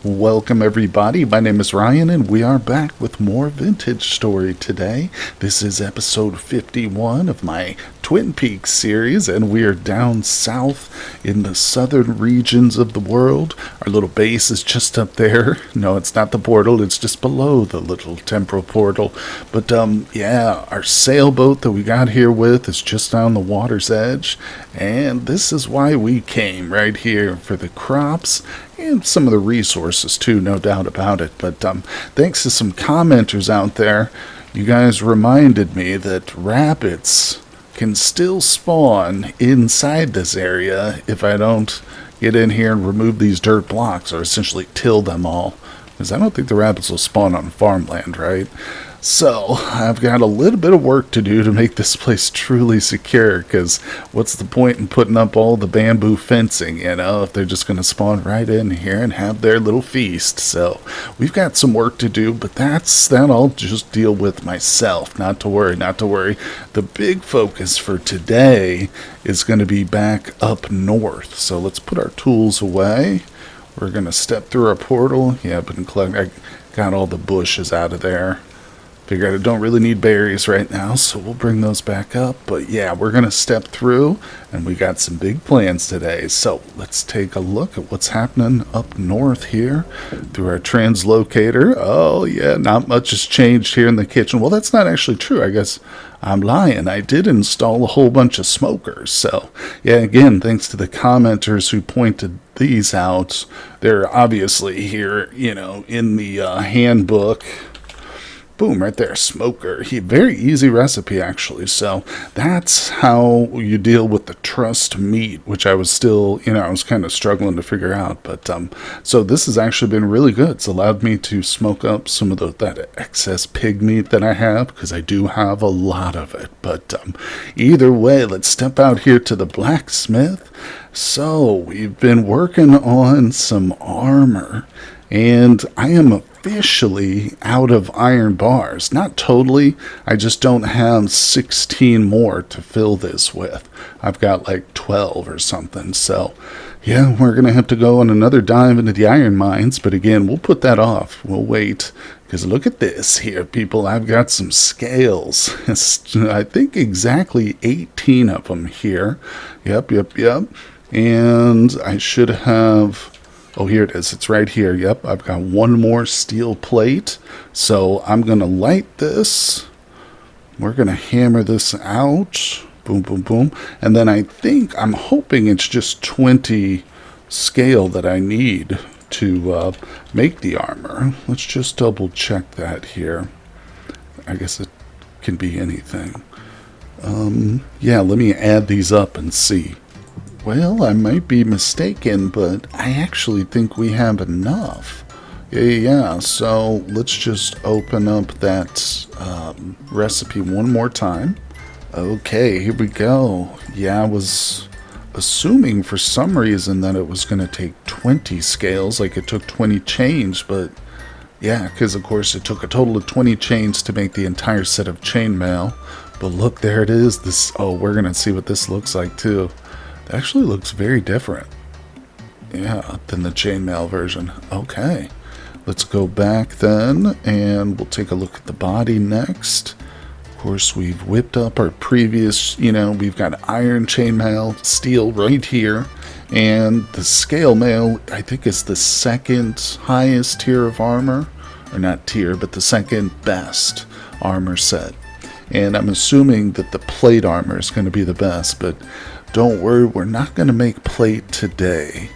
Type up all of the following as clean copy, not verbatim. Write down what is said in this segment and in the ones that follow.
Welcome everybody, my name is Ryan and we are back with more vintage story today. This is episode 51 of my Twin Peaks series and we are down south in the southern regions of the world. Our little base is just up there. No, it's not the portal, it's just below the little temporal portal. But yeah, our sailboat that we got here with is just on the water's edge. And this is why we came right here, for the crops and some of the resources too, no doubt about it. But thanks to some commenters out there, you guys reminded me that rabbits can still spawn inside this area if I don't get in here and remove these dirt blocks, or essentially till them all. Because I don't think the rabbits will spawn on farmland, right? So, I've got a little bit of work to do to make this place truly secure, because what's the point in putting up all the bamboo fencing, you know, if they're just going to spawn right in here and have their little feast. So, we've got some work to do, but that I'll just deal with myself. Not to worry, not to worry. The big focus for today is going to be back up north. So, let's put our tools away. We're going to step through our portal. Yeah, but I got all the bushes out of there. Figured I don't really need berries right now, so we'll bring those back up. But yeah, we're going to step through, and we got some big plans today. So let's take a look at what's happening up north here through our translocator. Oh yeah, not much has changed here in the kitchen. Well, that's not actually true. I guess I'm lying. I did install a whole bunch of smokers. So yeah, again, thanks to the commenters who pointed these out. They're obviously here, you know, in the handbook. Boom, right there, smoker. Very easy recipe, actually. So that's how you deal with the trussed meat, which I was still, you know, I was kind of struggling to figure out. But so this has actually been really good. It's allowed me to smoke up some of that excess pig meat that I have, because I do have a lot of it. But either way, let's step out here to the blacksmith. So we've been working on some armor, and I am officially out of iron bars. Not totally, I just don't have 16 more to fill this with. I've got like 12 or something. So yeah, we're gonna have to go on another dive into the iron mines, but again, we'll put that off. We'll wait, because look at this here, people. I've got some scales. I think exactly 18 of them here. Yep. And I should have... Oh, here it is. It's right here. Yep, I've got one more steel plate. So I'm going to light this. We're going to hammer this out. Boom, boom, boom. And then I'm hoping it's just 20 scale that I need to make the armor. Let's just double check that here. I guess it can be anything. Yeah, let me add these up and see. Well, I might be mistaken, but I actually think we have enough. Yeah, so let's just open up that recipe one more time. Okay, here we go. Yeah, I was assuming for some reason that it was going to take 20 scales, like it took 20 chains, but yeah, because of course it took a total of 20 chains to make the entire set of chainmail. But look, there it is. We're going to see what this looks like too. It actually looks very different, yeah, than the chainmail version. Okay, let's go back then, and we'll take a look at the body next. Of course, we've whipped up our previous, you know, we've got iron chainmail, steel right here, and the scale mail, I think, is the second highest tier of armor, or not tier, but the second best armor set. And I'm assuming that the plate armor is going to be the best, but don't worry, we're not going to make plate today.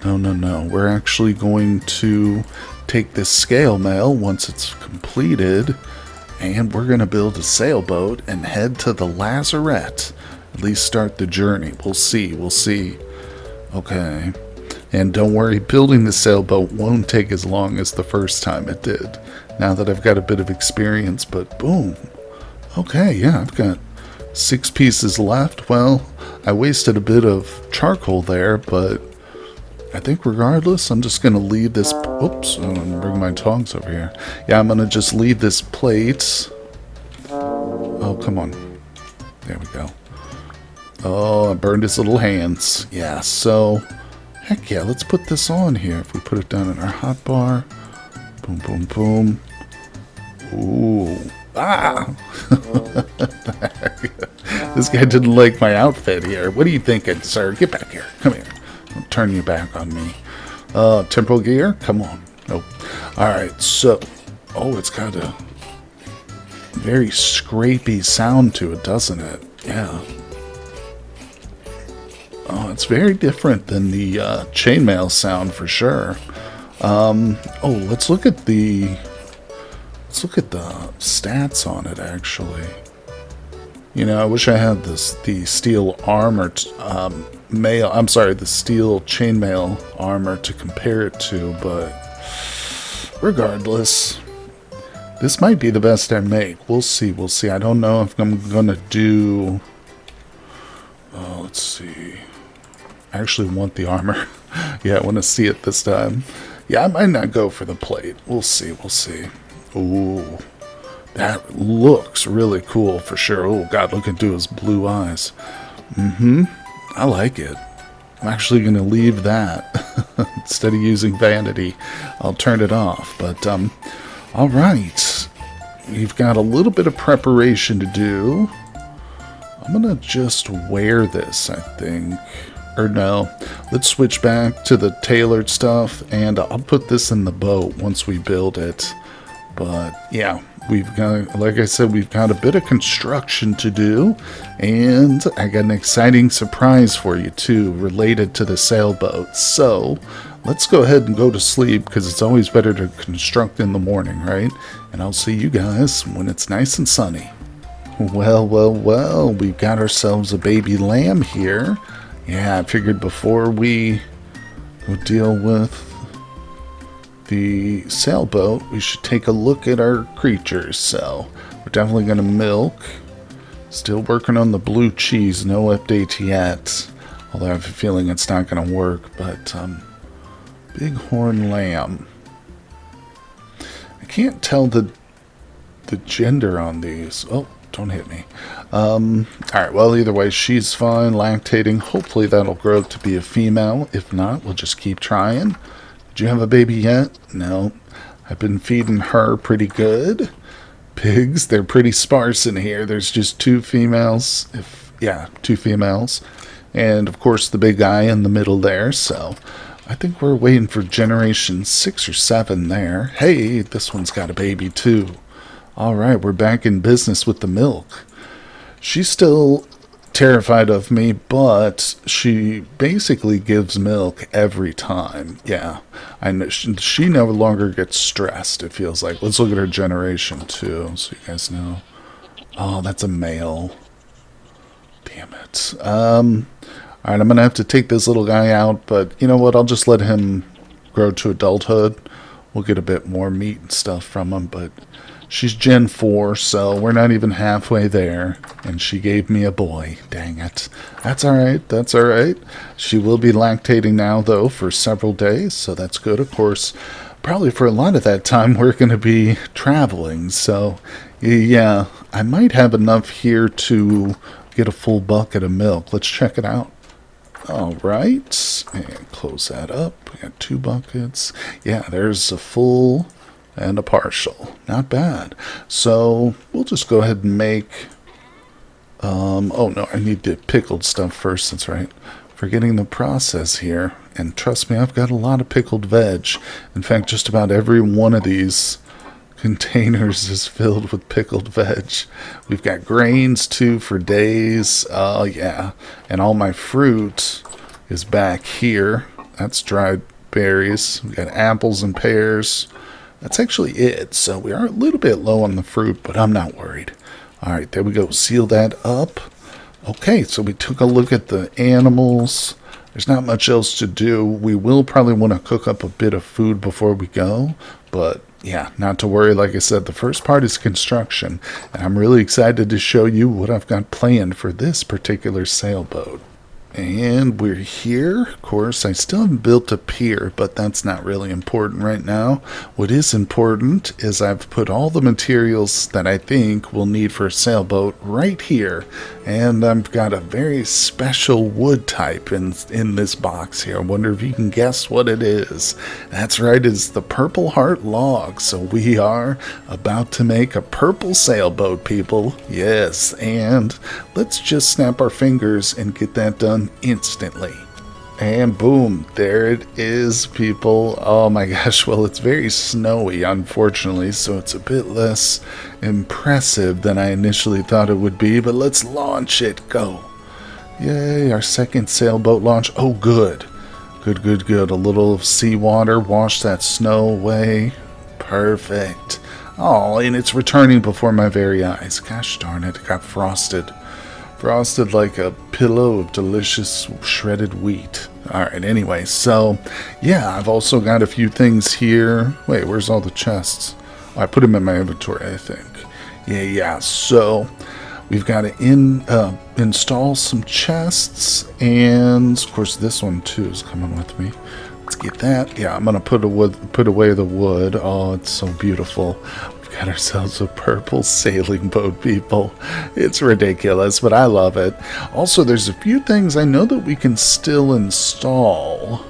No. We're actually going to take this scale mail once it's completed, and we're going to build a sailboat and head to the Lazarette. At least start the journey. We'll see. Okay. And don't worry, building the sailboat won't take as long as the first time it did. Now that I've got a bit of experience, but boom. Okay, yeah, I've got 6 pieces left. Well, I wasted a bit of charcoal there, but I think regardless, I'm just going to leave this... Oops, I'm going to bring my tongs over here. Yeah, I'm going to just leave this plate. Oh, come on. There we go. Oh, I burned his little hands. Yeah, so Heck yeah, let's put this on here. If we put it down in our hotbar. Boom, boom, boom. Ooh. Ah! This guy didn't like my outfit here. What are you thinking, sir? Get back here. Come here. Don't turn your back on me. Temporal gear? Come on. Nope. Alright, so... Oh, it's got a very scrapey sound to it, doesn't it? Yeah. Oh, it's very different than the chainmail sound for sure. Oh, let's look at the stats on it actually. You know, I wish I had the steel armor, the steel chainmail armor to compare it to, but regardless, this might be the best I make. We'll see. I don't know if I'm gonna do. Let's see. I actually want the armor. Yeah, I want to see it this time. Yeah, I might not go for the plate. We'll see. Ooh, that looks really cool for sure. Oh God, look into his blue eyes. I like it. I'm actually going to leave that instead of using Vanity. I'll turn it off. But all right, we've got a little bit of preparation to do. I'm gonna just wear this, I think. Or no, let's switch back to the tailored stuff, and I'll put this in the boat once we build it. But yeah, we've got, like I said, we've got a bit of construction to do, and I got an exciting surprise for you too, related to the sailboat. So let's go ahead and go to sleep, because it's always better to construct in the morning, right? And I'll see you guys when it's nice and sunny. Well, we've got ourselves a baby lamb here. Yeah, I figured before we deal with the sailboat, we should take a look at our creatures. So we're definitely going to milk. Still working on the blue cheese, no update yet. Although I have a feeling it's not going to work. But bighorn lamb. I can't tell the gender on these. Oh, don't hit me. Alright, well, either way, she's fine, lactating. Hopefully that'll grow to be a female. If not, we'll just keep trying. Did you have a baby yet? No. I've been feeding her pretty good. Pigs, they're pretty sparse in here. There's just two females. Two females. And, of course, the big guy in the middle there. So, I think we're waiting for generation 6 or 7 there. Hey, this one's got a baby, too. Alright, we're back in business with the milk. She's still terrified of me, but she basically gives milk every time. Yeah, I know she no longer gets stressed, it feels like. Let's look at her generation, too, so you guys know. Oh, that's a male. Damn it. Alright, I'm going to have to take this little guy out, but you know what? I'll just let him grow to adulthood. We'll get a bit more meat and stuff from him, but she's Gen 4, so we're not even halfway there. And she gave me a boy. Dang it. That's alright. She will be lactating now, though, for several days, so that's good. Of course, probably for a lot of that time, we're going to be traveling. So, yeah, I might have enough here to get a full bucket of milk. Let's check it out. Alright, and close that up. We got 2 buckets. Yeah, there's a full and a partial. Not bad. So we'll just go ahead and make oh no, I need the pickled stuff first. That's right. Forgetting the process here. And trust me, I've got a lot of pickled veg. In fact, just about every one of these containers is filled with pickled veg. We've got grains too for days. Oh yeah. And all my fruit is back here. That's dried berries. We've got apples and pears. That's actually it. So we are a little bit low on the fruit, but I'm not worried. Alright, there we go. Seal that up. Okay, so we took a look at the animals. There's not much else to do. We will probably want to cook up a bit of food before we go. But yeah, not to worry. Like I said, the first part is construction. And I'm really excited to show you what I've got planned for this particular sailboat. And we're here. Of course, I still haven't built a pier, but that's not really important right now. What is important is I've put all the materials that I think we'll need for a sailboat right here. And I've got a very special wood type in this box here. I wonder if you can guess what it is. That's right, it's the purple heart log. So we are about to make a purple sailboat, people. Yes, and let's just snap our fingers and get that done instantly. And boom, there it is, people. Oh my gosh, well, it's very snowy, unfortunately, so it's a bit less impressive than I initially thought it would be, but let's launch it. Go. Yay, our second sailboat launch. Oh, good. Good. A little seawater, wash that snow away. Perfect. Oh, and it's returning before my very eyes. Gosh darn it, it got frosted. Frosted like a pillow of delicious shredded wheat. Alright, anyway, so, yeah, I've also got a few things here. Wait, where's all the chests? Oh, I put them in my inventory, I think. Yeah, so we've got to install some chests, and, of course, this one, too, is coming with me. Let's get that. Yeah, I'm going to put away the wood. Oh, it's so beautiful. Got ourselves a purple sailing boat, people. It's ridiculous, but I love it. Also, there's a few things I know that we can still install.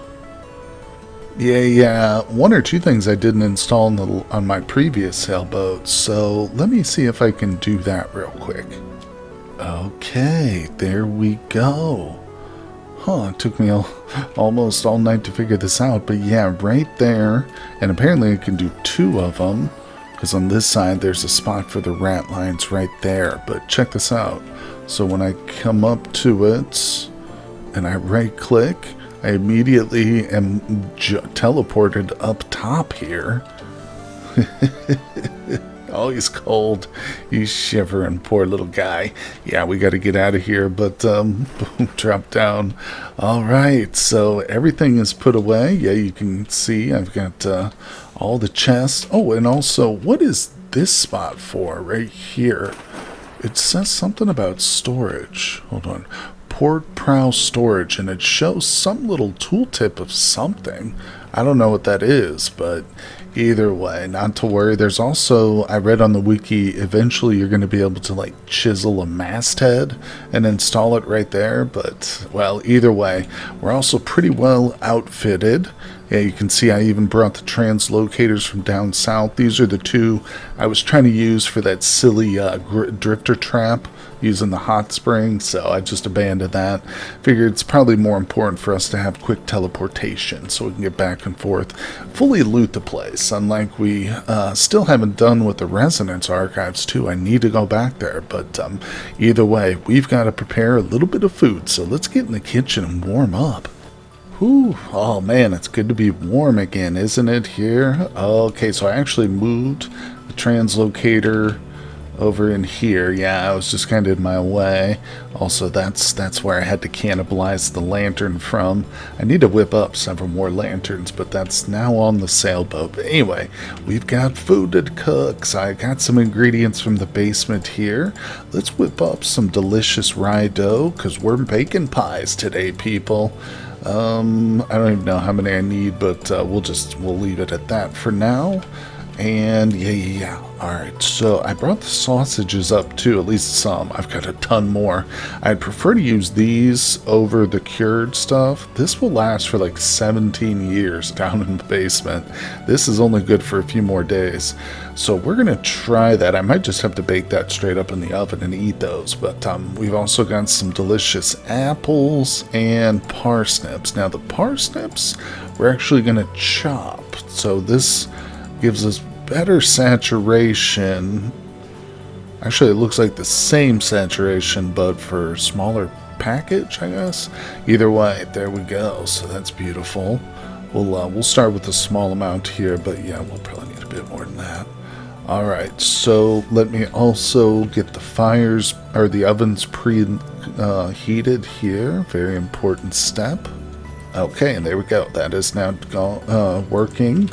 Yeah, one or two things I didn't install on my previous sailboat, so let me see if I can do that real quick. Okay, there we go. It took me almost all night to figure this out, but yeah, right there, and apparently I can do two of them. Because on this side, there's a spot for the rat lines right there. But check this out. So when I come up to it and I right click, I immediately am teleported up top here. Oh, he's cold. He's shivering, poor little guy. Yeah, we got to get out of here, but boom, drop down. All right, so everything is put away. Yeah, you can see I've got all the chests. Oh, and also, what is this spot for right here? It says something about storage. Hold on. Port prow storage, and it shows some little tooltip of something. I don't know what that is, but either way, not to worry. There's also, I read on the wiki, eventually you're going to be able to like chisel a masthead and install it right there. But, well, either way, we're also pretty well outfitted. Yeah, you can see I even brought the translocators from down south. These are the two I was trying to use for that silly drifter trap using the hot spring, so I just abandoned that. Figured it's probably more important for us to have quick teleportation so we can get back and forth, fully loot the place, unlike we still haven't done with the Resonance Archives too. I need to go back there, but either way, we've got to prepare a little bit of food, so let's get in the kitchen and warm up. Whew, oh man, it's good to be warm again, isn't it, here? Okay, so I actually moved the translocator over in here. Yeah, I was just kind of in my way. Also, that's where I had to cannibalize the lantern from. I need to whip up several more lanterns, but that's now on the sailboat. But anyway, we've got food to cook, so I got some ingredients from the basement here. Let's whip up some delicious rye dough, because we're baking pies today, people. I don't even know how many I need, but we'll leave it at that for now. And yeah. Alright, so I brought the sausages up too, at least some. I've got a ton more. I'd prefer to use these over the cured stuff. This will last for like 17 years down in the basement. This is only good for a few more days. So we're going to try that. I might just have to bake that straight up in the oven and eat those. But we've also got some delicious apples and parsnips. Now the parsnips we're actually going to chop. So this gives us better saturation. Actually, it looks like the same saturation, but for smaller package, I guess. Either way, there we go. So that's beautiful. We'll start with a small amount here, but yeah, we'll probably need a bit more than that. All right, so let me also get the fires or the ovens heated here. Very important step. Okay, and there we go. That is now working.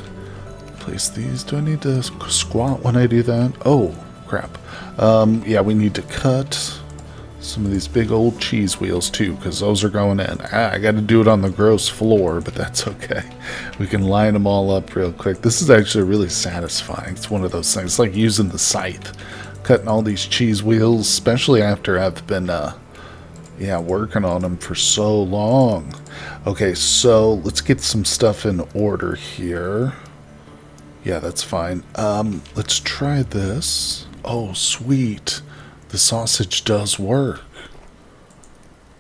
Place these. Do I need to squat when I do that? Oh, crap. Yeah, we need to cut some of these big old cheese wheels too, because those are going in. I got to do it on the gross floor, but that's okay. We can line them all up real quick. This is actually really satisfying. It's one of those things. It's like using the scythe, cutting all these cheese wheels, especially after I've been working on them for so long. Okay, so let's get some stuff in order here. Yeah, that's fine. Let's try this. Oh, sweet. The sausage does work.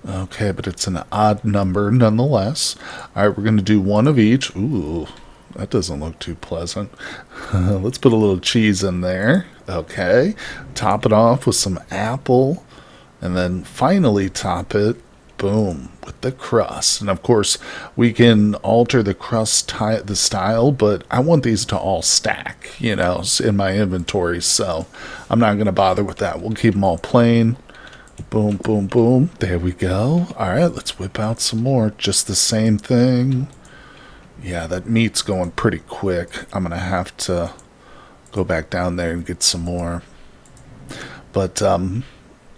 Okay, but it's an odd number nonetheless. Alright, we're going to do one of each. Ooh, that doesn't look too pleasant. Let's put a little cheese in there. Okay. Top it off with some apple. And then finally top it, boom, with the crust. And of course, we can alter the crust the style, but I want these to all stack, you know, in my inventory. So I'm not going to bother with that. We'll keep them all plain. Boom, boom, boom. There we go. All right, let's whip out some more. Just the same thing. Yeah, that meat's going pretty quick. I'm going to have to go back down there and get some more. But,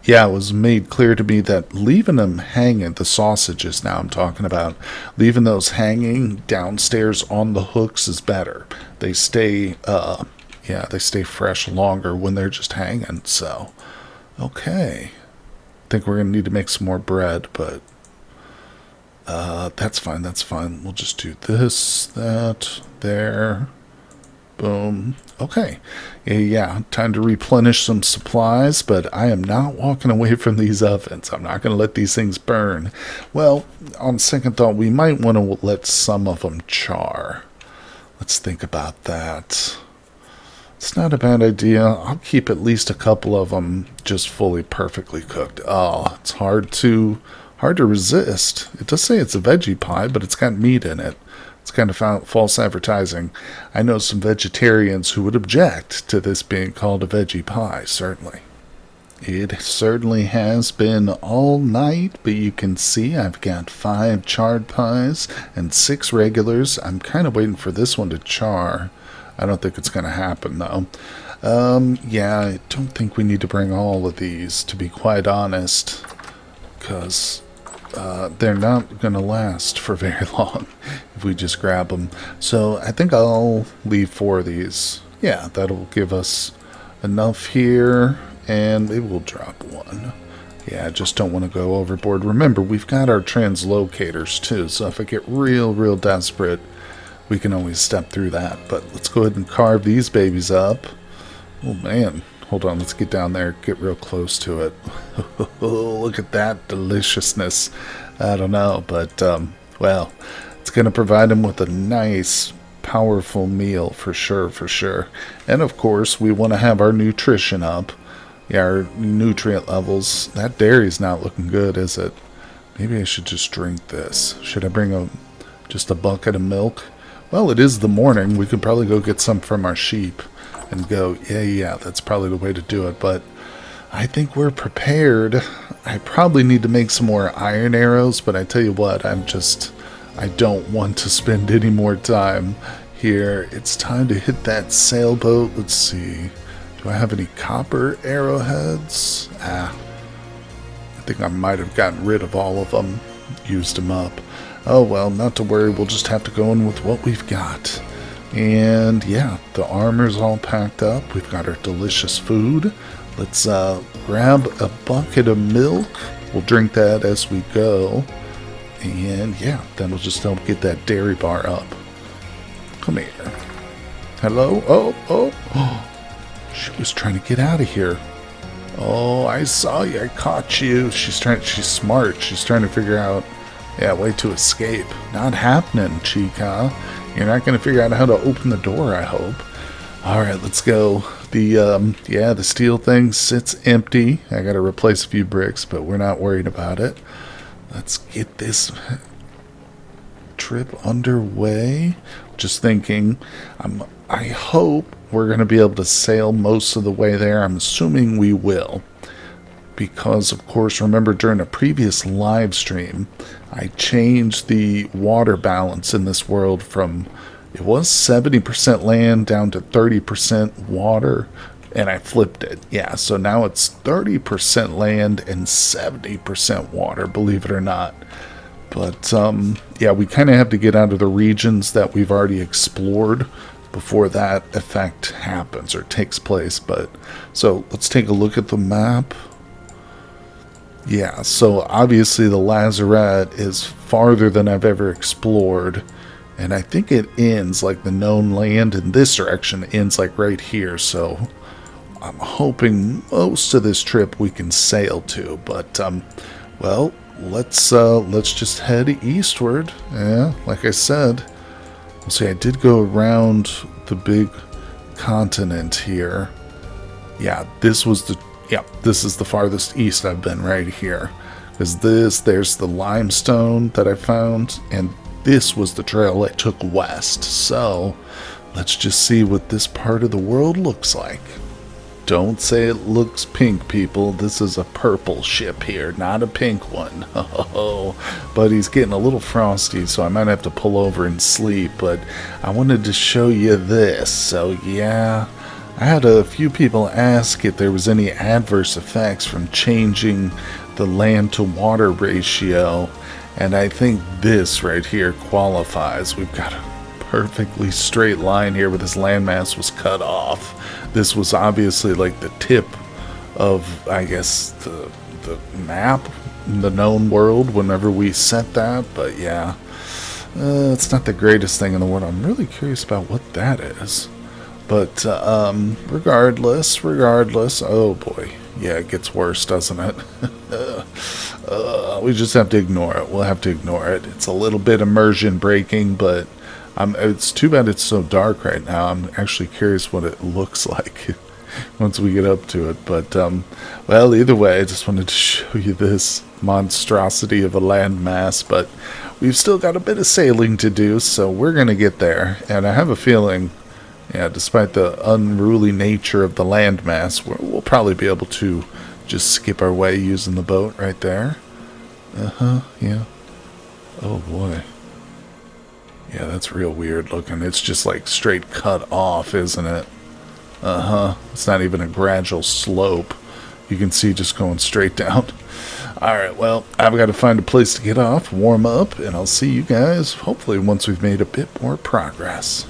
yeah, it was made clear to me that leaving them hanging, the sausages now I'm talking about, leaving those hanging downstairs on the hooks is better. They stay, they stay fresh longer when they're just hanging. So, okay. I think we're going to need to make some more bread, but that's fine, that's fine. We'll just do this, that, there. Boom. Okay. Yeah, time to replenish some supplies, but I am not walking away from these ovens. I'm not going to let these things burn. Well, on second thought, we might want to let some of them char. Let's think about that. It's not a bad idea. I'll keep at least a couple of them just fully perfectly cooked. Oh, it's hard to resist. It does say it's a veggie pie, but it's got meat in it. It's kind of false advertising. I know some vegetarians who would object to this being called a veggie pie, certainly. It certainly has been all night, but you can see I've got 5 charred pies and 6 regulars. I'm kind of waiting for this one to char. I don't think it's going to happen, though. Yeah, I don't think we need to bring all of these, to be quite honest, because they're not going to last for very long if we just grab them. So I think I'll leave 4 of these. Yeah, that'll give us enough here, and maybe we'll drop 1. Yeah, I just don't want to go overboard. Remember, we've got our translocators too, so if I get real desperate, we can always step through that. But let's go ahead and carve these babies up. Oh man, hold on, let's get down there, get real close to it. Look at that deliciousness. I don't know, but well, it's going to provide them with a nice powerful meal for sure. And of course, we want to have our nutrition up. Yeah, our nutrient levels. That dairy's not looking good, is it? Maybe I should just drink this. Should I bring just a bucket of milk? Well, it is the morning. We could probably go get some from our sheep and go, yeah, that's probably the way to do it. But I think we're prepared. I probably need to make some more iron arrows, but I tell you what, I don't want to spend any more time here. It's time to hit that sailboat. Let's see. Do I have any copper arrowheads? I think I might have gotten rid of all of them. Used them up. Oh well, not to worry. We'll just have to go in with what we've got. And yeah, the armor's all packed up. We've got our delicious food. Let's grab a bucket of milk. We'll drink that as we go. And yeah, that'll just help get that dairy bar up. Come here. Hello? Oh. She was trying to get out of here. Oh, I saw you. I caught you. She's smart. She's trying to figure out, a way to escape. Not happening, Chica. You're not going to figure out how to open the door, I hope. All right, let's go. The steel thing sits empty. I got to replace a few bricks, but we're not worried about it. Let's get this trip underway. Just thinking, I hope we're going to be able to sail most of the way there. I'm assuming we will. Because, of course, remember during a previous live stream, I changed the water balance in this world from, it was 70% land down to 30% water. and I flipped it. Yeah, so now it's 30% land and 70% water, believe it or not. But, yeah, we kind of have to get out of the regions that we've already explored before that effect happens or takes place. But, so let's take a look at the map. Yeah, so obviously the Lazarette is farther than I've ever explored. And I think it ends, like the known land in this direction ends like right here. So I'm hoping most of this trip we can sail to. But, well, let's just head eastward. Yeah, like I said. See, I did go around the big continent here. Yeah, this is the farthest east I've been right here. Because there's the limestone that I found, and this was the trail I took west. So, let's just see what this part of the world looks like. Don't say it looks pink, people. This is a purple ship here, not a pink one. Oh, but he's getting a little frosty, so I might have to pull over and sleep. But I wanted to show you this. So, yeah, I had a few people ask if there was any adverse effects from changing the land-to-water ratio. And I think this right here qualifies. We've got a perfectly straight line here, but this landmass was cut off. This was obviously like the tip of, I guess, the map in the known world whenever we set that. But yeah, it's not the greatest thing in the world. I'm really curious about what that is. But regardless, oh boy. Yeah, it gets worse, doesn't it? We just have to ignore it. We'll have to ignore it. It's a little bit immersion breaking, but it's too bad it's so dark right now. I'm actually curious what it looks like once we get up to it. But, well, either way, I just wanted to show you this monstrosity of a landmass. But we've still got a bit of sailing to do, so we're going to get there. And I have a feeling, yeah, despite the unruly nature of the landmass, we'll probably be able to just skip our way using the boat right there. Yeah. Oh, boy. Yeah, that's real weird looking. It's just like straight cut off, isn't it? It's not even a gradual slope. You can see just going straight down. Alright, well, I've got to find a place to get off, warm up, and I'll see you guys hopefully once we've made a bit more progress.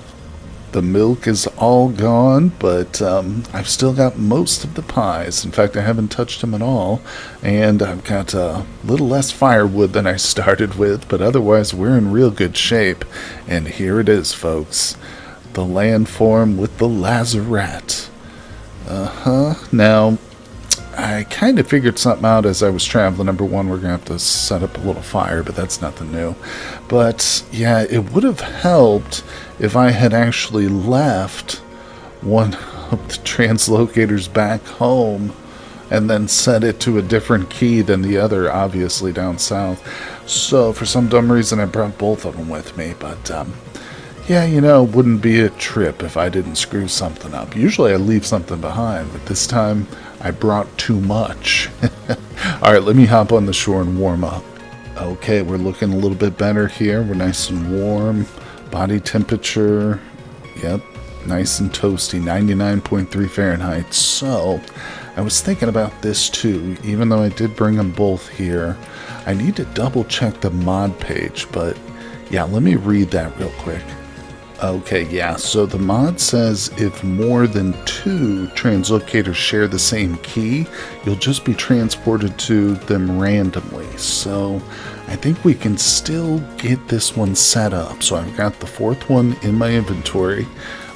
The milk is all gone, but I've still got most of the pies. In fact, I haven't touched them at all. And I've got a little less firewood than I started with, but otherwise we're in real good shape. And here it is, folks. The landform with the Lazarette. Now, I kind of figured something out as I was traveling. Number one, we're going to have to set up a little fire, but that's nothing new. But, yeah, it would have helped if I had actually left one of the translocators back home and then set it to a different key than the other, obviously, down south. So, for some dumb reason, I brought both of them with me. But, yeah, you know, it wouldn't be a trip if I didn't screw something up. Usually I leave something behind, but this time I brought too much. Alright, let me hop on the shore and warm up. Okay, we're looking a little bit better here. We're nice and warm. Body temperature, yep, nice and toasty, 99.3 Fahrenheit. So, I was thinking about this too, even though I did bring them both here. I need to double check the mod page, but yeah, let me read that real quick. Okay, yeah, so the mod says if more than 2 translocators share the same key, you'll just be transported to them randomly. So I think we can still get this one set up. So I've got the 4th one in my inventory.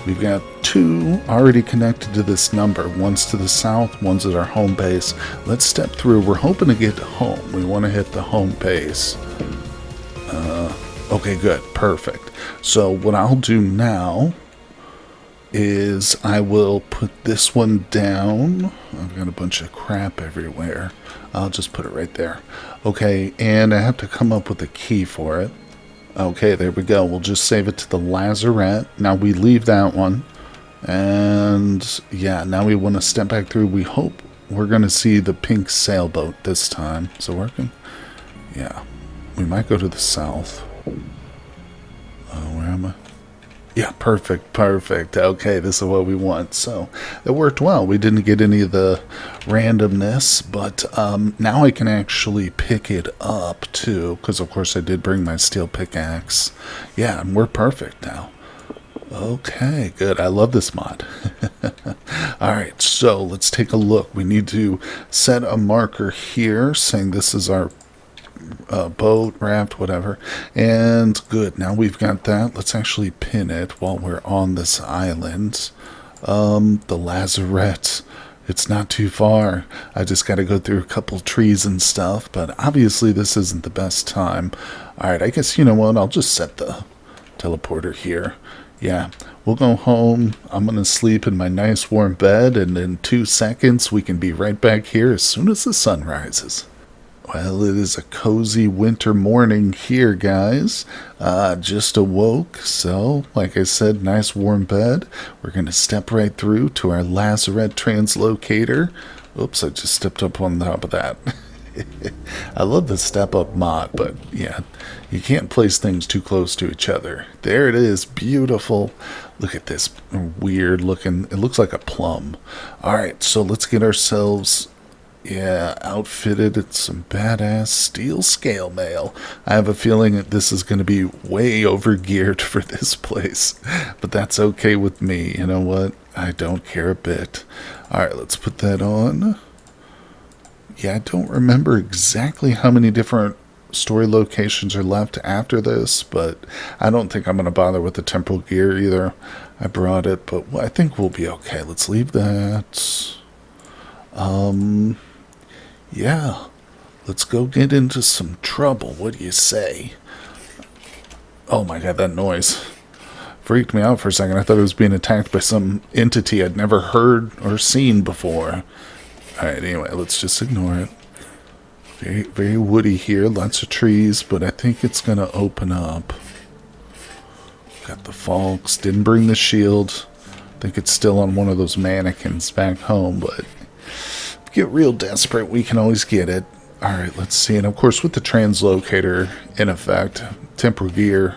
We've got 2 already connected to this number. One's to the south, one's at our home base. Let's step through. We're hoping to get home. We want to hit the home base. Okay, good. Perfect. So what I'll do now is I will put this one down. I've got a bunch of crap everywhere. I'll just put it right there. Okay, and I have to come up with a key for it. Okay, there we go. We'll just save it to the Lazarette. Now we leave that one. And yeah, now we want to step back through. We hope we're going to see the pink sailboat this time. Is it working? Yeah. We might go to the south. Where am I? Yeah, perfect, perfect. Okay, this is what we want. So it worked well. We didn't get any of the randomness, but now I can actually pick it up too, because of course I did bring my steel pickaxe. Yeah, and we're perfect now. Okay, good. I love this mod. Alright, so let's take a look. We need to set a marker here saying this is our boat, raft, whatever. And good, now we've got that. Let's actually pin it while we're on this island. The Lazarette. It's not too far. I just got to go through a couple trees and stuff, but obviously this isn't the best time. Alright, I guess, you know what, I'll just set the teleporter here. Yeah, we'll go home. I'm going to sleep in my nice warm bed, and in 2 seconds we can be right back here as soon as the sun rises. Well, it is a cozy winter morning here, guys. Just awoke, so, like I said, nice warm bed. We're going to step right through to our Lazarette translocator. Oops, I just stepped up on top of that. I love the step-up mod, but yeah, you can't place things too close to each other. There it is, beautiful. Look at this weird looking, it looks like a plum. Alright, so let's get ourselves... yeah, outfitted in some badass steel scale mail. I have a feeling that this is going to be way over geared for this place. But that's okay with me. You know what? I don't care a bit. Alright, let's put that on. Yeah, I don't remember exactly how many different story locations are left after this, but I don't think I'm going to bother with the temporal gear either. I brought it, but I think we'll be okay. Let's leave that. Yeah, let's go get into some trouble. What do you say? Oh my god, that noise freaked me out for a second. I thought it was being attacked by some entity I'd never heard or seen before. Alright, anyway, let's just ignore it. Very, very woody here. Lots of trees, but I think it's going to open up. Got the Falks. Didn't bring the shield. I think it's still on one of those mannequins back home, but get real desperate, we can always get it. Alright, let's see. And of course, with the translocator in effect, temporal gear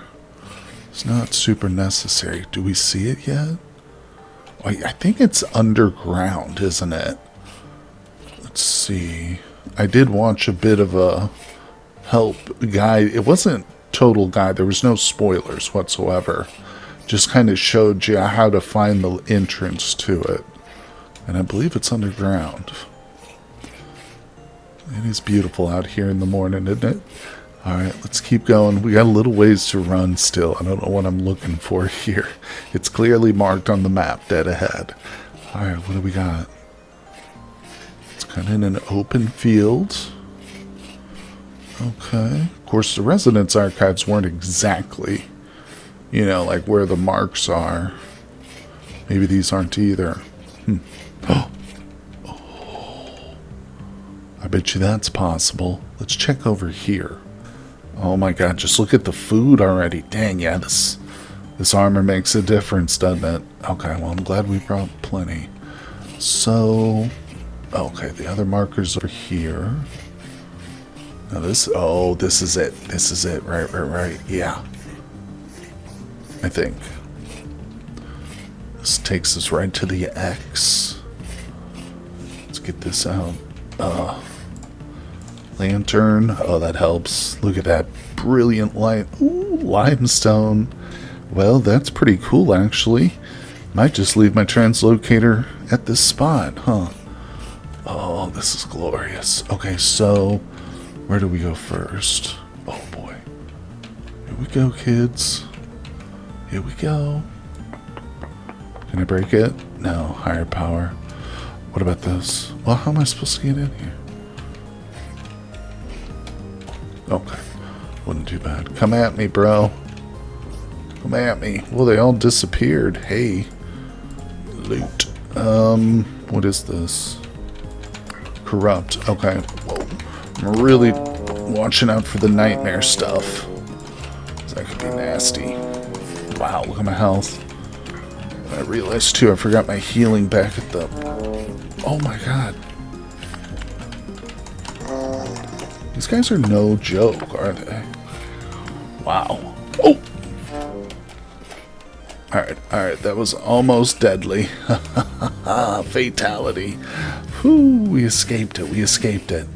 is not super necessary. Do we see it yet? I think it's underground, isn't it? Let's see. I did watch a bit of a help guide. It wasn't total guide. There was no spoilers whatsoever. Just kind of showed you how to find the entrance to it. And I believe it's underground. It is beautiful out here in the morning, isn't it? Alright, let's keep going. We got a little ways to run still. I don't know what I'm looking for here. It's clearly marked on the map, dead ahead. Alright, what do we got? It's kind of in an open field. Okay. Of course, the Residence Archives weren't exactly, you know, like where the marks are. Maybe these aren't either. Oh! I bet you that's possible. Let's check over here. Oh my god, just look at the food already. Dang, yeah, this armor makes a difference, doesn't it? Okay, well, I'm glad we brought plenty. So, okay, the other markers are here. Now this is it. This is it. Right. Yeah. I think. This takes us right to the X. Let's get this out. Lantern. Oh, that helps. Look at that brilliant light. Ooh, limestone. Well, that's pretty cool, actually. Might just leave my translocator at this spot, huh? Oh, this is glorious. Okay, so where do we go first? Oh, boy. Here we go, kids. Here we go. Can I break it? No, higher power. What about this? Well, how am I supposed to get in here? Okay. Wasn't too bad. Come at me, bro. Come at me. Well, they all disappeared. Hey. Loot. What is this? Corrupt. Okay. Whoa. I'm really watching out for the nightmare stuff. That could be nasty. Wow, look at my health. I realized, too, I forgot my healing back at the... Oh, my God. These guys are no joke, are they? Wow. Oh! Alright, that was almost deadly. Fatality. Whew, we escaped it.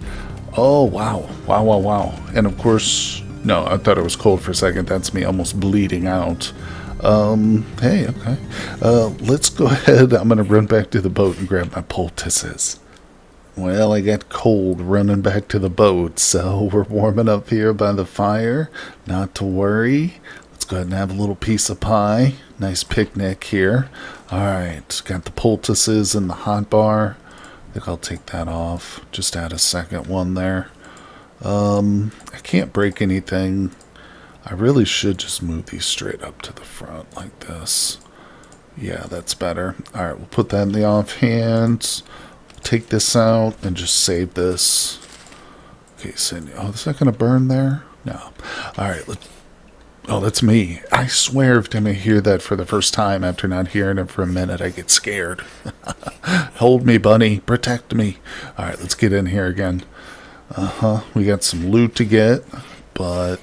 Oh, wow. Wow. And of course, no, I thought it was cold for a second. That's me almost bleeding out. Hey, okay. Let's go ahead. I'm gonna run back to the boat and grab my poultices. Well, I got cold running back to the boat, so we're warming up here by the fire. Not to worry. Let's go ahead and have a little piece of pie. Nice picnic here. Alright, got the poultices in the hot bar. I think I'll take that off. Just add a second one there. I can't break anything. I really should just move these straight up to the front like this. Yeah, that's better. Alright, we'll put that in the offhand. Take this out and just save this. Okay, so, oh, is that going to burn there? No. Alright, let's... Oh, that's me. I swear if I hear that for the first time after not hearing it for a minute, I get scared. Hold me, bunny. Protect me. Alright, let's get in here again. We got some loot to get, but...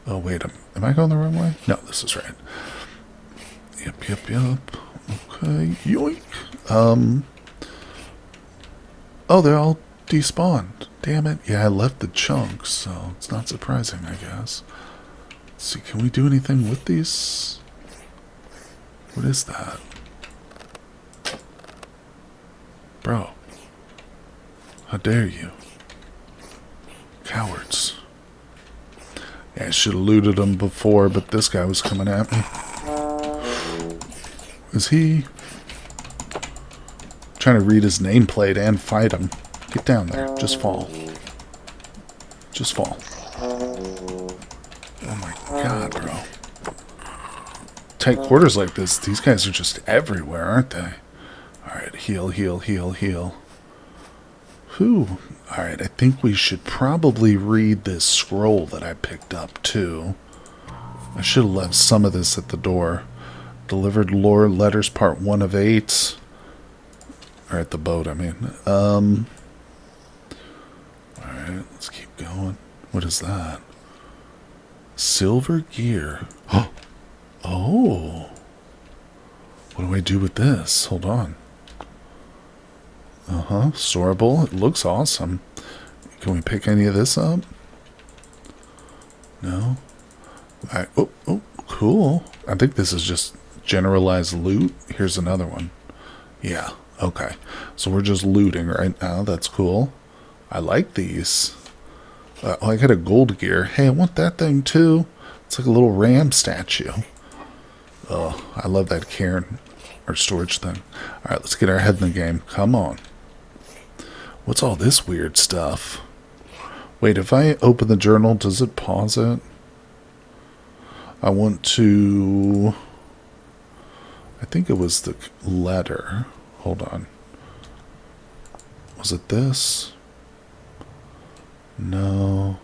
Oh, wait. Am I going the wrong way? No, this is right. Yep. Okay. Yoink. Oh, they're all despawned. Damn it. Yeah, I left the chunks, so it's not surprising, I guess. Let's see, can we do anything with these? What is that? Bro. How dare you? Cowards. Yeah, I should have looted them before, but this guy was coming at me. Is he... trying to read his nameplate and fight him. Get down there. Just fall. Just fall. Oh my god, bro. Tight quarters like this, these guys are just everywhere, aren't they? Alright, heal. Whew. Alright, I think we should probably read this scroll that I picked up, too. I should have left some of this at the door. Delivered lore letters part 1 of 8. Or at the boat, I mean. Alright, let's keep going. What is that? Silver gear. Oh. What do I do with this? Hold on. Storable. It looks awesome. Can we pick any of this up? No. Oh, cool. I think this is just generalized loot. Here's another one. Yeah. Okay, so we're just looting right now. That's cool. I like these. Oh, I got a gold gear. Hey, I want that thing too. It's like a little ram statue. Oh, I love that cairn or storage thing. All right, let's get our head in the game. Come on. What's all this weird stuff? Wait, if I open the journal, does it pause it? I want to... I think it was the letter. Hold on. Was it this? No.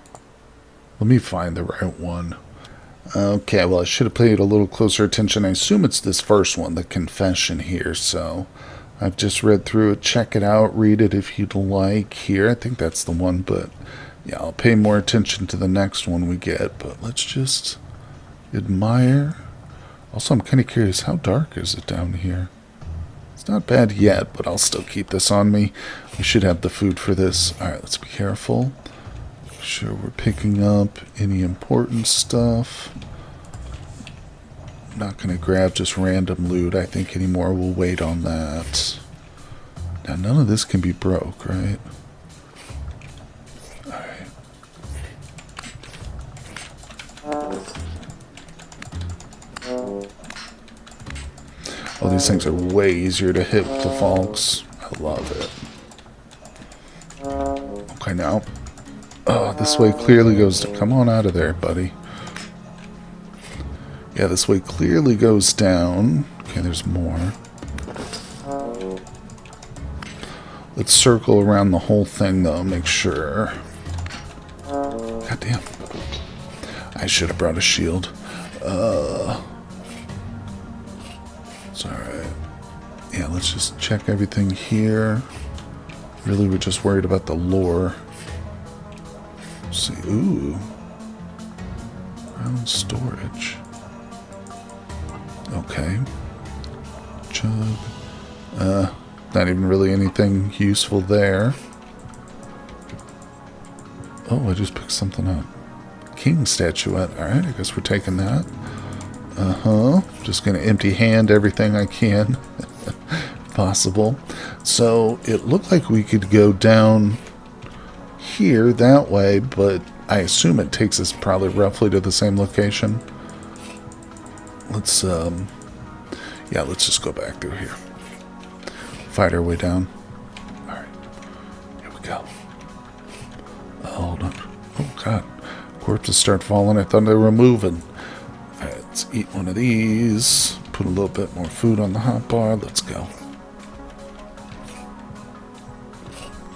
Let me find the right one. Okay, well, I should have paid a little closer attention. I assume it's this first one, the confession here. So I've just read through it. Check it out. Read it if you'd like here. I think that's the one, but yeah, I'll pay more attention to the next one we get. But let's just admire. Also, I'm kind of curious, how dark is it down here? Not bad yet, but I'll still keep this on me. We should have the food for this. Alright, let's be careful. Make sure we're picking up any important stuff. I'm not going to grab just random loot, I think, anymore. We'll wait on that. Now, none of this can be broke, right? Alright. Oh, these things are way easier to hit with the Falks. I love it. Okay, now. Oh, this way clearly goes to... Come on out of there, buddy. Yeah, this way clearly goes down. Okay, there's more. Let's circle around the whole thing, though. Make sure. God damn. I should have brought a shield. It's alright. Yeah, let's just check everything here. Really, we're just worried about the lore. Let's see. Ooh. Ground storage. Okay. Jug. Not even really anything useful there. Oh, I just picked something up. King statuette. Alright, I guess we're taking that. Just gonna empty hand everything I can. Possible. So, it looked like we could go down here that way, but I assume it takes us probably roughly to the same location. Let's, yeah, let's just go back through here. Fight our way down. Alright. Here we go. Hold on. Oh, God. Corpses start falling. I thought they were moving. Alright, let's eat one of these. Put a little bit more food on the hot bar. Let's go.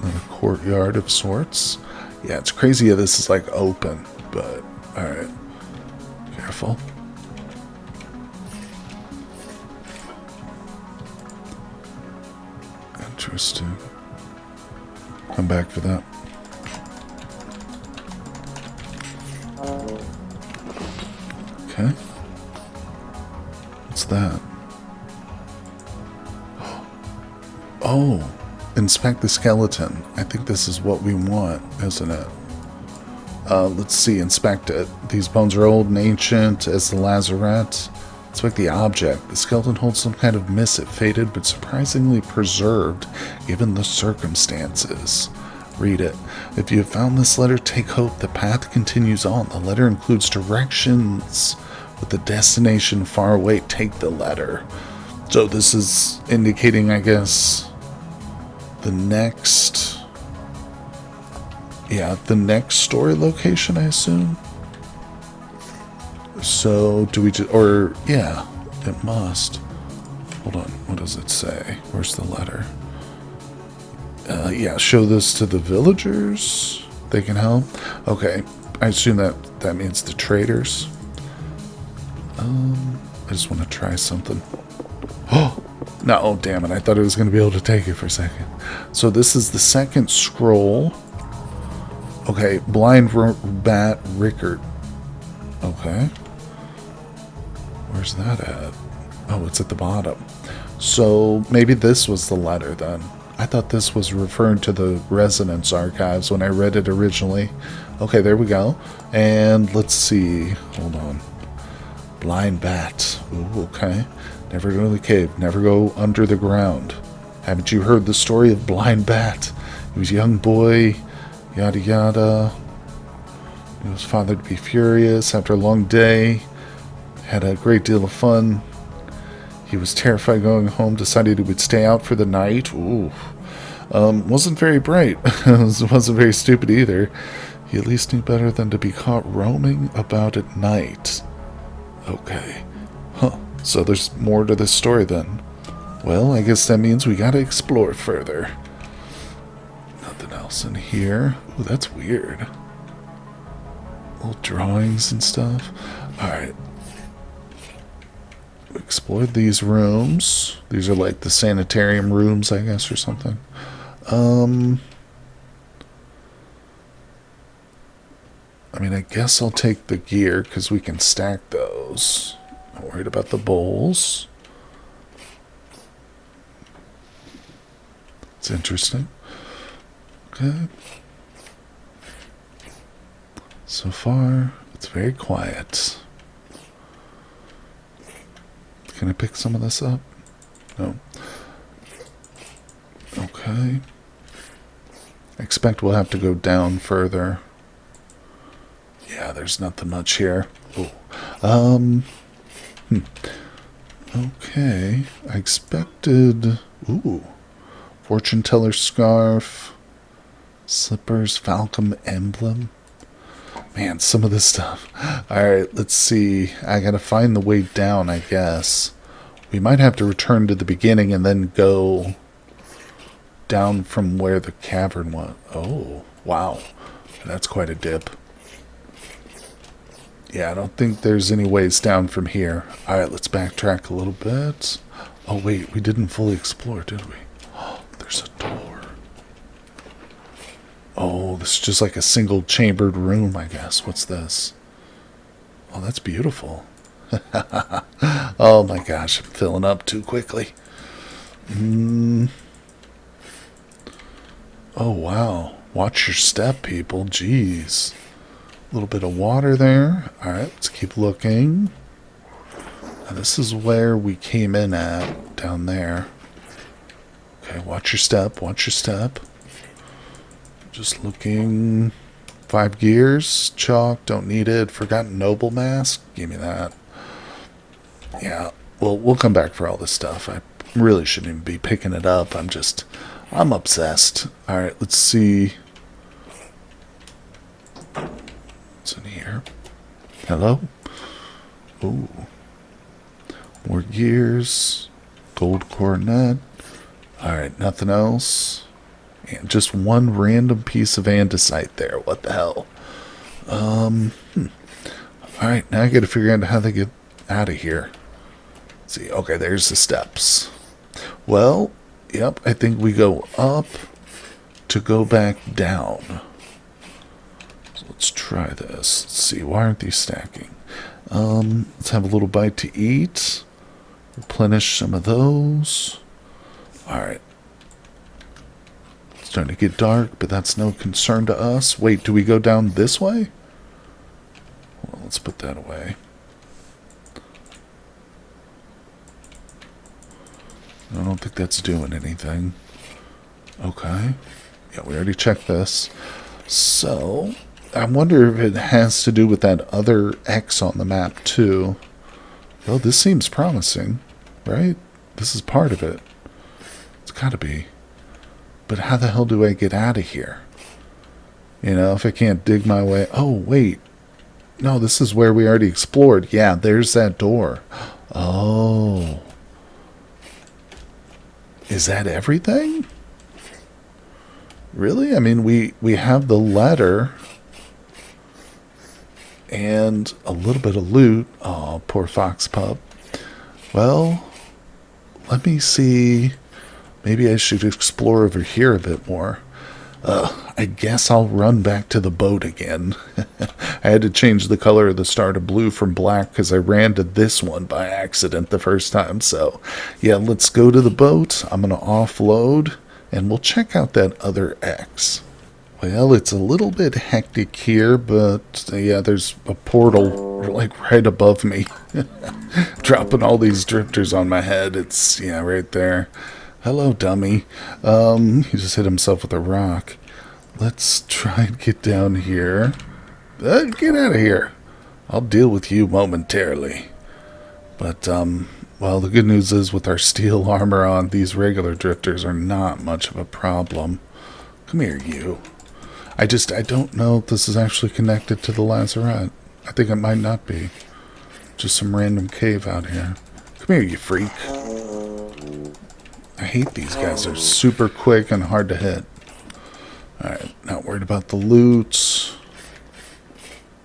Another courtyard of sorts. Yeah, it's crazy how this is like open, but alright. Careful. Interesting. Come back for that. Okay. What's that? Oh, inspect the skeleton. I think this is what we want, isn't it? Let's see, inspect it. These bones are old and ancient as the Lazarette. Inspect the object. The skeleton holds some kind of missive, faded but surprisingly preserved given the circumstances. Read it. If you have found this letter, take hope. The path continues on. The letter includes directions with the destination far away. Take the letter. So this is indicating, I guess, the next... yeah, the next story location, I assume. So, do we just... or, yeah, it must. Hold on, what does it say? Where's the letter? Yeah, show this to the villagers. They can help. Okay, I assume that means the traders. I just want to try something. Oh! No, oh, damn it. I thought I was going to be able to take it for a second. So this is the second scroll. Okay, blind bat Rickard. Okay. Where's that at? Oh, it's at the bottom. So maybe this was the letter then. I thought this was referring to the Resonance Archives when I read it originally. Okay, there we go. And let's see. Hold on. Blind bat. Ooh, okay. Never go to the cave. Never go under the ground. Haven't you heard the story of Blind Bat? He was a young boy, yada yada. He was fathered to be furious after a long day. Had a great deal of fun. He was terrified going home, decided he would stay out for the night. Ooh. Wasn't very bright. Wasn't very stupid either. He at least knew better than to be caught roaming about at night. Okay. Huh. So there's more to this story then. Well, I guess that means we gotta explore further. Nothing else in here. Ooh, that's weird. Little drawings and stuff. Alright. We explored these rooms. These are like the sanitarium rooms, I guess, or something. I mean, I guess I'll take the gear because we can stack those. Not worried about the bowls. It's interesting. Okay. So far, it's very quiet. Can I pick some of this up? No. Okay. I expect we'll have to go down further. Yeah, there's nothing much here. Oh. Okay. I expected... ooh. Fortune teller scarf. Slippers. Falcon emblem. Man, some of this stuff. Alright, let's see. I gotta find the way down, I guess. We might have to return to the beginning and then go down from where the cavern was. Oh, wow. That's quite a dip. Yeah, I don't think there's any ways down from here. Alright, let's backtrack a little bit. Oh, wait, we didn't fully explore, did we? Oh, there's a door. Oh, this is just like a single chambered room, I guess. What's this? Oh, that's beautiful. Oh my gosh, I'm filling up too quickly. Oh wow. Watch your step, people. Jeez. A little bit of water there. Alright, let's keep looking. Now, this is where we came in at, down there. Okay, watch your step, watch your step. Just looking. 5 gears, chalk, don't need it. Forgotten noble mask, give me that. Yeah, well, we'll come back for all this stuff. I really shouldn't even be picking it up. I'm obsessed. Alright, let's see. What's in here? Hello? Ooh. More gears. Gold coronet. Alright, nothing else. And just one random piece of andesite there. What the hell? Alright, now I gotta figure out how they get out of here. Let's see, okay, there's the steps. Well, yep, I think we go up to go back down. So let's try this. Let's see, why aren't these stacking? Let's have a little bite to eat. Replenish some of those. Alright. It's starting to get dark, but that's no concern to us. Wait, do we go down this way? Well, let's put that away. I don't think that's doing anything. Okay. Yeah, we already checked this. So, I wonder if it has to do with that other X on the map, too. Oh, this seems promising, right? This is part of it. It's gotta be. But how the hell do I get out of here? You know, if I can't dig my way... Oh, wait. No, this is where we already explored. Yeah, there's that door. Oh... Is that everything? Really? I mean, we have the ladder and a little bit of loot. Oh, poor fox pup. Well, let me see. Maybe I should explore over here a bit more. I guess I'll run back to the boat again. I had to change the color of the star to blue from black because I ran to this one by accident the first time. So, yeah, let's go to the boat. I'm going to offload, and we'll check out that other X. Well, it's a little bit hectic here, but, yeah, there's a portal, like, right above me. Dropping all these drifters on my head. It's, yeah, right there. Hello, dummy. He just hit himself with a rock. Let's try and get down here. Get out of here. I'll deal with you momentarily. But, well, the good news is with our steel armor on, these regular drifters are not much of a problem. Come here, you. I don't know if this is actually connected to the Lazarette. I think it might not be. Just some random cave out here. Come here, you freak. I hate these guys. They're super quick and hard to hit. Alright, not worried about the loot.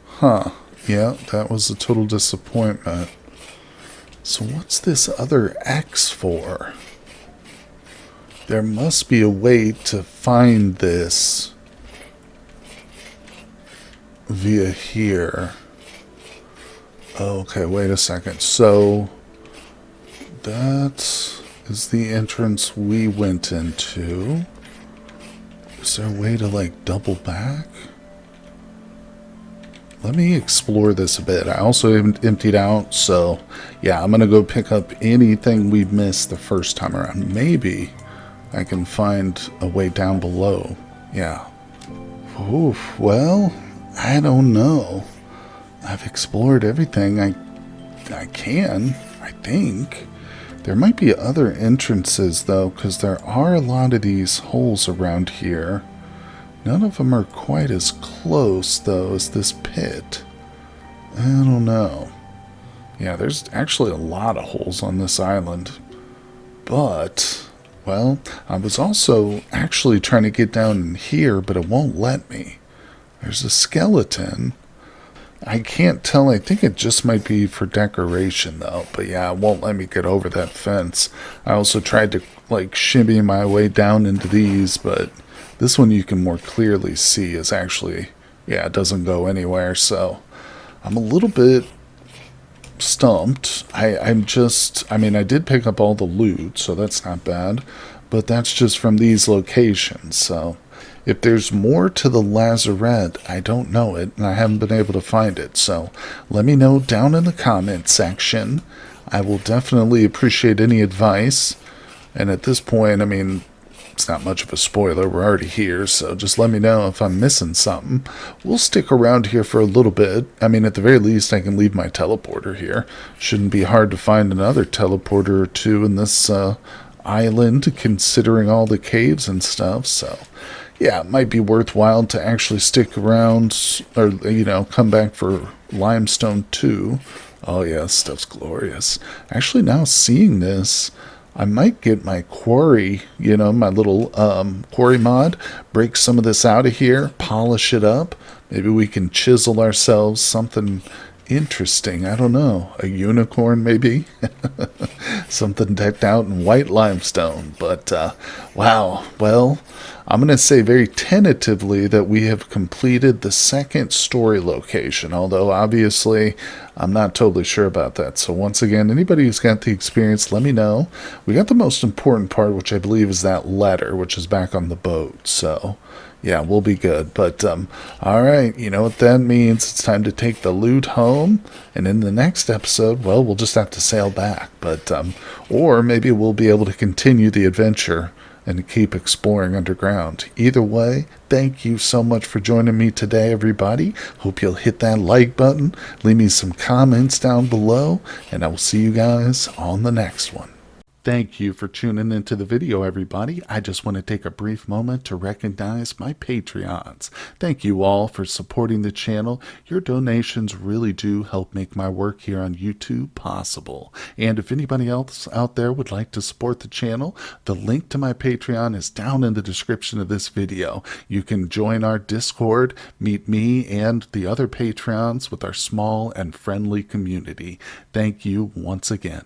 Huh. Yeah, that was a total disappointment. So what's this other X for? There must be a way to find this via here. Okay, wait a second. So that is the entrance we went into. Is there a way to, like, double back? Let me explore this a bit. I also emptied out, so yeah, I'm gonna go pick up anything we missed the first time around. Maybe I can find a way down below. Yeah. Oof, well, I don't know. I've explored everything I can, I think. There might be other entrances, though, because there are a lot of these holes around here. None of them are quite as close, though, as this pit. I don't know. Yeah, there's actually a lot of holes on this island. But, well, I was also actually trying to get down in here, but it won't let me. There's a skeleton. I can't tell. I think it just might be for decoration, though. But yeah, it won't let me get over that fence. I also tried to, like, shimmy my way down into these, but this one you can more clearly see is actually, yeah, it doesn't go anywhere. So I'm a little bit stumped. I mean, I did pick up all the loot, so that's not bad. But that's just from these locations, so if there's more to the Lazarette, I don't know it, and I haven't been able to find it. So let me know down in the comment section. I will definitely appreciate any advice. And at this point, I mean, it's not much of a spoiler. We're already here, so just let me know if I'm missing something. We'll stick around here for a little bit. I mean, at the very least, I can leave my teleporter here. Shouldn't be hard to find another teleporter or two in this island, considering all the caves and stuff, so yeah, it might be worthwhile to actually stick around, or, you know, come back for Limestone 2. Oh yeah, this stuff's glorious. Actually, now seeing this, I might get my Quarry, you know, my little Quarry mod, break some of this out of here, polish it up. Maybe we can chisel ourselves something interesting. I don't know. A unicorn, maybe? Something decked out in white limestone. But, wow. Well, I'm going to say very tentatively that we have completed the second story location, although obviously I'm not totally sure about that. So once again, anybody who's got the experience, let me know. We got the most important part, which I believe is that letter, which is back on the boat. So yeah, we'll be good. But all right, you know what that means. It's time to take the loot home. And in the next episode, well, we'll just have to sail back. But or maybe we'll be able to continue the adventure and keep exploring underground. Either way, thank you so much for joining me today, everybody. Hope you'll hit that like button, leave me some comments down below, and I will see you guys on the next one. Thank you for tuning into the video, everybody. I just want to take a brief moment to recognize my Patreons. Thank you all for supporting the channel. Your donations really do help make my work here on YouTube possible. And if anybody else out there would like to support the channel, the link to my Patreon is down in the description of this video. You can join our Discord, meet me and the other Patreons with our small and friendly community. Thank you once again.